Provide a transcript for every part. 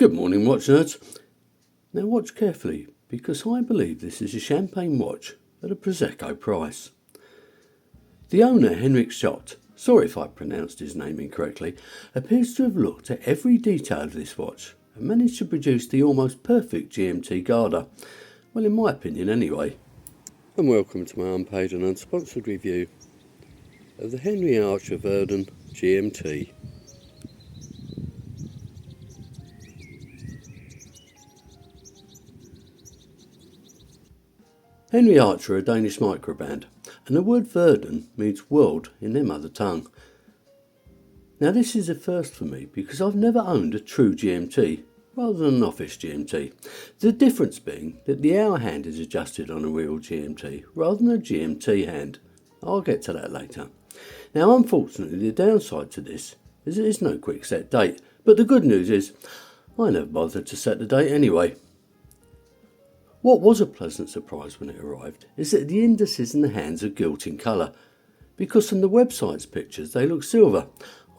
Good morning, watch nerds. Now watch carefully, because I believe this is a champagne watch at a Prosecco price. The owner, Henrik Schott, sorry if I pronounced his name incorrectly, appears to have looked at every detail of this watch and managed to produce the almost perfect GMT Garter. Well, in my opinion anyway. And welcome to my unpaid and unsponsored review of the Henry Archer Verden GMT. Henry Archer are a Danish microband, and the word Verden means world in their mother tongue. Now this is a first for me because I've never owned a true GMT rather than an office GMT. The difference being that the hour hand is adjusted on a real GMT rather than a GMT hand. I'll get to that later. Now unfortunately the downside to this is there is no quick set date, but the good news is I never bothered to set the date anyway. What was a pleasant surprise when it arrived is that the indices and the hands are gilt in colour, because from the website's pictures they look silver.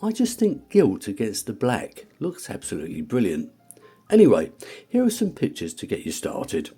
I just think gilt against the black looks absolutely brilliant. Anyway, here are some pictures to get you started.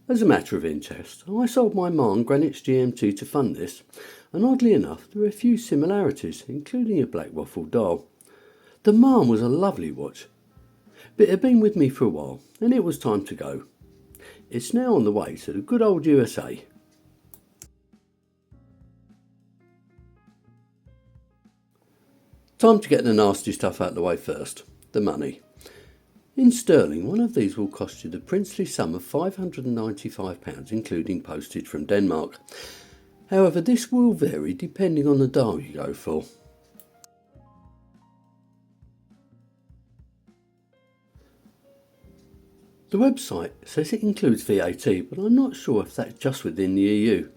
As a matter of interest, I sold my Marne Greenwich GMT to fund this, and oddly enough there are a few similarities, including a black waffle dial. The Marne was a lovely watch, but it had been with me for a while, and it was time to go. It's now on the way to the good old USA. Time to get the nasty stuff out of the way first, the money. In sterling, one of these will cost you the princely sum of £595, including postage from Denmark. However, this will vary depending on the dial you go for. The website says it includes VAT, but I'm not sure if that's just within the EU,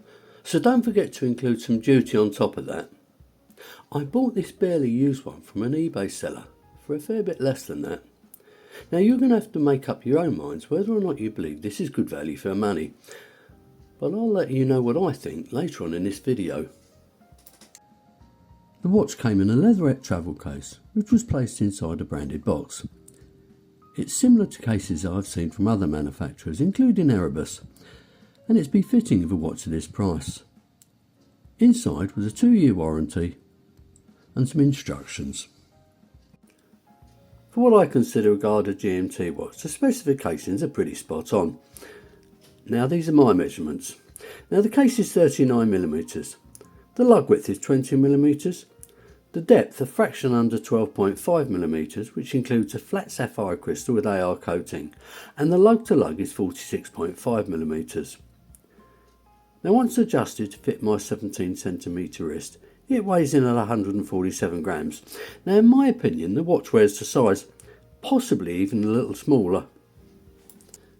so don't forget to include some duty on top of that. I bought this barely used one from an eBay seller for a fair bit less than that. Now you're going to have to make up your own minds whether or not you believe this is good value for money, but I'll let you know what I think later on in this video. The watch came in a leatherette travel case which was placed inside a branded box. It's similar to cases I've seen from other manufacturers including Erebus, and it's befitting of a watch at this price. Inside was a 2-year warranty and some instructions. For what I consider a Garter GMT watch, the specifications are pretty spot on. Now these are my measurements. Now the case is 39mm, the lug width is 20mm, the depth a fraction under 12.5mm, which includes a flat sapphire crystal with AR coating, and the lug to lug is 46.5mm. Now once adjusted to fit my 17cm wrist, it weighs in at 147 grams. Now in my opinion the watch wears to size, possibly even a little smaller.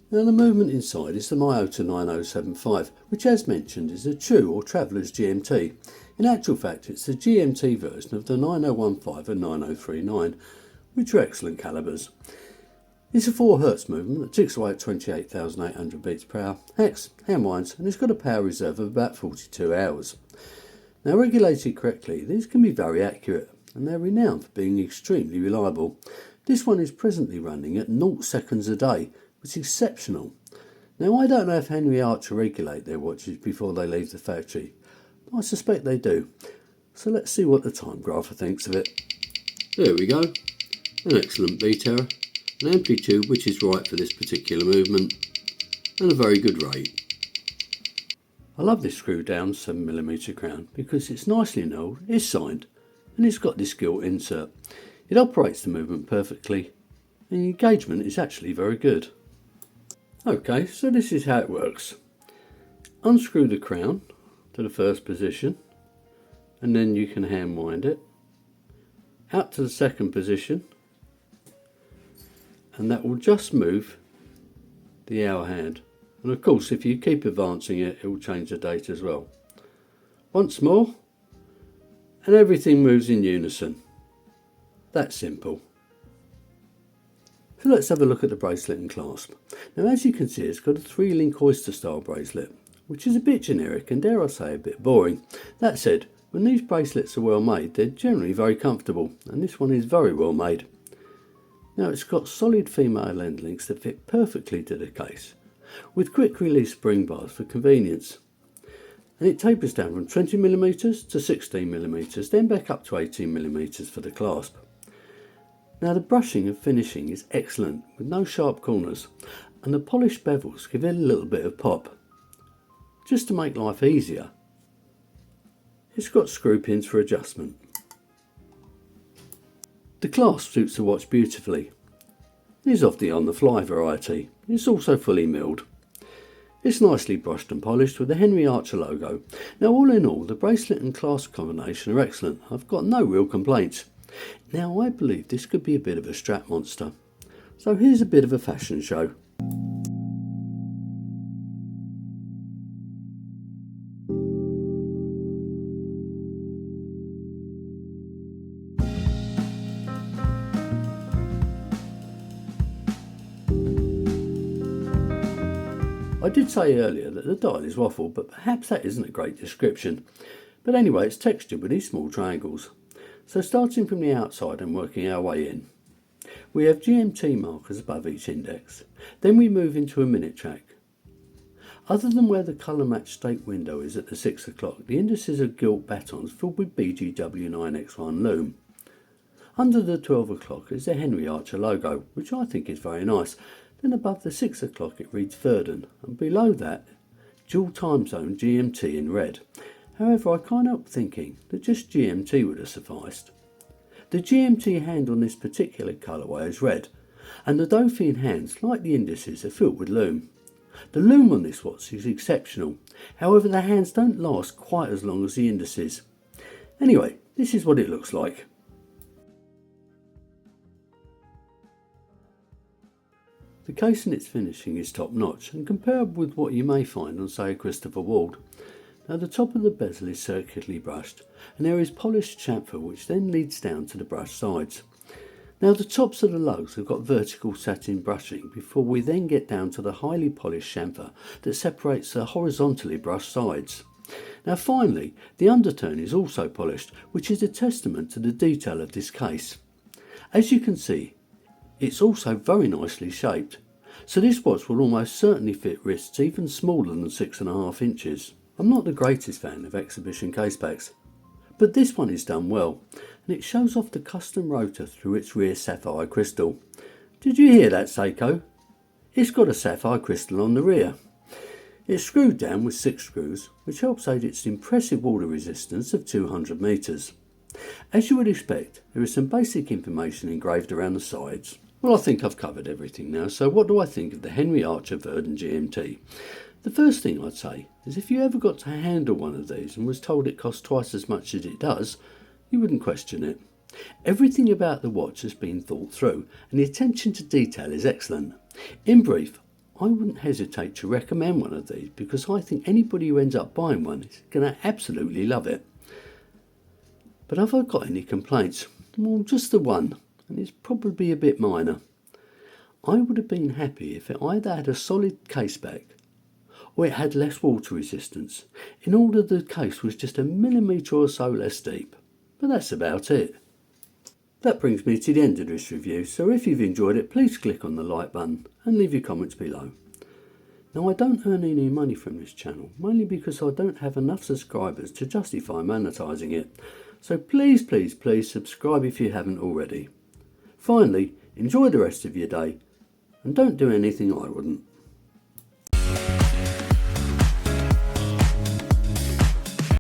Now the movement inside is the Myota 9075, which as mentioned is a true or traveller's GMT. In actual fact it's the GMT version of the 9015 and 9039, which are excellent calibers. It's a 4Hz movement that ticks away at 28,800 beats per hour, hacks, hand winds, and it's got a power reserve of about 42 hours. Now regulated correctly, these can be very accurate and they're renowned for being extremely reliable. This one is presently running at 0 seconds a day, which is exceptional. Now I don't know if Henry Archer regulate their watches before they leave the factory, but I suspect they do. So let's see what the time grapher thinks of it. There we go, an excellent beat error, an amplitude which is right for this particular movement, and a very good rate. I love this screw down 7mm crown because it's nicely knurled, it's signed, and it's got this gilt insert. It operates the movement perfectly and the engagement is actually very good. Okay, so this is how it works. Unscrew the crown to the first position and then you can hand wind it out to the second position, and that will just move the hour hand. And of course, if you keep advancing it, it will change the date as well. Once more, and everything moves in unison. That's simple. So let's have a look at the bracelet and clasp. Now, as you can see, it's got a 3-link oyster style bracelet, which is a bit generic and, dare I say, a bit boring. That said, when these bracelets are well made, they're generally very comfortable, and this one is very well made. Now, it's got solid female end links that fit perfectly to the case, with quick release spring bars for convenience. And it tapers down from 20mm to 16mm, then back up to 18mm for the clasp. Now, the brushing and finishing is excellent, with no sharp corners, and the polished bevels give it a little bit of pop. Just to make life easier, it's got screw pins for adjustment. The clasp suits the watch beautifully. It is of the on-the-fly variety. It's also fully milled. It's nicely brushed and polished with the Henry Archer logo. Now, all in all, the bracelet and clasp combination are excellent. I've got no real complaints. Now, I believe this could be a bit of a strap monster. So here's a bit of a fashion show. I did say earlier that the dial is waffle, but perhaps that isn't a great description. But anyway, it's textured with these small triangles. So starting from the outside and working our way in, we have GMT markers above each index. Then we move into a minute track. Other than where the colour match state window is at the 6 o'clock, the indices are gilt batons filled with BGW9X1 lume. Under the 12 o'clock is the Henry Archer logo, which I think is very nice. Then above the 6 o'clock it reads Verden, and below that, dual time zone GMT in red. However, I can't help thinking that just GMT would have sufficed. The GMT hand on this particular colourway is red, and the Dauphine hands, like the indices, are filled with lume. The lume on this watch is exceptional, however the hands don't last quite as long as the indices. Anyway, this is what it looks like. The case and its finishing is top notch and comparable with what you may find on, say, a Christopher Ward. Now, the top of the bezel is circularly brushed and there is polished chamfer which then leads down to the brushed sides. Now, the tops of the lugs have got vertical satin brushing before we then get down to the highly polished chamfer that separates the horizontally brushed sides. Now finally, the underturn is also polished, which is a testament to the detail of this case. As you can see, it's also very nicely shaped, so this watch will almost certainly fit wrists even smaller than 6.5 inches. I'm not the greatest fan of exhibition case packs, but this one is done well, and it shows off the custom rotor through its rear sapphire crystal. Did you hear that, Seiko? It's got a sapphire crystal on the rear. It's screwed down with 6 screws, which helps aid its impressive water resistance of 200 metres. As you would expect, there is some basic information engraved around the sides. Well, I think I've covered everything now, so what do I think of the Henry Archer Verden GMT? The first thing I'd say is if you ever got to handle one of these and was told it costs twice as much as it does, you wouldn't question it. Everything about the watch has been thought through and the attention to detail is excellent. In brief, I wouldn't hesitate to recommend one of these because I think anybody who ends up buying one is going to absolutely love it. But have I got any complaints? Well, just the one, and it's probably a bit minor. I would have been happy if it either had a solid case back or it had less water resistance, in order the case was just a millimetre or so less deep. But that's about it. That brings me to the end of this review, so if you've enjoyed it, please click on the like button and leave your comments below. Now, I don't earn any money from this channel, mainly because I don't have enough subscribers to justify monetising it. So please, please, please subscribe if you haven't already. Finally, enjoy the rest of your day and don't do anything I wouldn't.